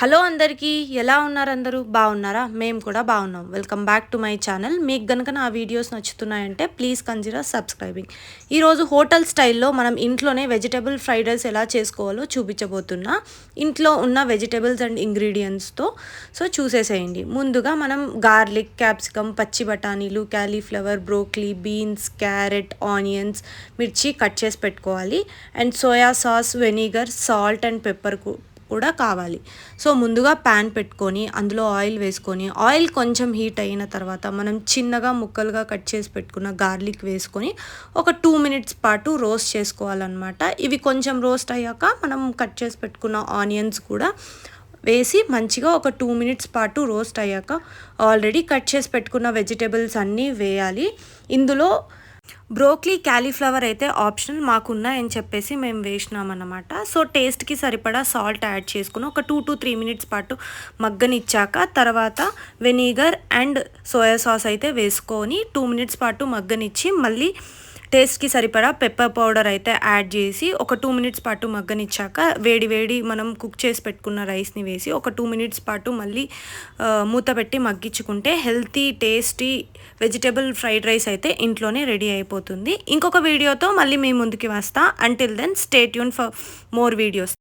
Hello అందరికీ ఎలా ఉన్నారు అందరూ బాగున్నారా? మేము కూడా బాగున్నాం. Welcome back to my channel. మీకు గనుక నా వీడియోస్ నచ్చుతున్నాయంటే ప్లీజ్ కన్సిడర్ సబ్స్క్రైబింగ్. ఈరోజు హోటల్ స్టైల్లో మనం ఇంట్లోనే వెజిటబుల్ ఫ్రైడ్ రైస్ ఎలా చేసుకోవాలో చూపించబోతున్నా. ఇంట్లో ఉన్న వెజిటబుల్స్ అండ్ ఇంగ్రీడియంట్స్తో చూసేసేయండి. ముందుగా మనం గార్లిక్, క్యాప్సికమ్, పచ్చి బఠానీలు, cauliflower, broccoli, beans, carrot, onions, మిర్చి కట్ చేసి పెట్టుకోవాలి. And soya sauce, vinegar, salt and pepper కూడా కావాలి. సో ముందుగా ప్యాన్ పెట్టుకొని అందులో ఆయిల్ వేసుకొని ఆయిల్ కొంచెం హీట్ అయిన తర్వాత మనం చిన్నగా ముక్కలుగా కట్ చేసి పెట్టుకున్న గార్లిక్ వేసుకొని ఒక 2 మినిట్స్ పాటు రోస్ట్ చేసుకోవాలన్నమాట. ఇవి కొంచెం రోస్ట్ అయ్యాక మనం కట్ చేసి పెట్టుకున్న ఆనియన్స్ కూడా వేసి మంచిగా ఒక 2 మినిట్స్ పాటు రోస్ట్ అయ్యాక ఆల్రెడీ కట్ చేసి పెట్టుకున్న వెజిటేబుల్స్ అన్నీ వేయాలి. ఇందులో బ్రోక్లీ, క్యాలీఫ్లవర్ అయితే ఆప్షనల్, మాకున్నాయని చెప్పేసి మేము వేసినామన్నమాట. సో టేస్ట్కి సరిపడా సాల్ట్ యాడ్ చేసుకుని ఒక 2 to 3 మినిట్స్ పాటు మగ్గనిచ్చాక తర్వాత వెనిగర్ అండ్ సోయా సాస్ అయితే వేసుకొని 2 మినిట్స్ పాటు మగ్గనిచ్చి మళ్ళీ టేస్ట్కి సరిపడా పెప్పర్ పౌడర్ అయితే యాడ్ చేసి ఒక 2 మినిట్స్ పాటు మగ్గనిచ్చాక వేడి మనం కుక్ చేసి పెట్టుకున్న రైస్ని వేసి ఒక 2 మినిట్స్ పాటు మళ్ళీ మూత పెట్టి మగ్గించుకుంటే healthy tasty vegetable fried rice అయితే ఇంట్లోనే రెడీ అయిపోతుంది. ఇంకొక వీడియోతో మళ్ళీ మీ ముందుకి వస్తా. Until then stay tuned for more videos.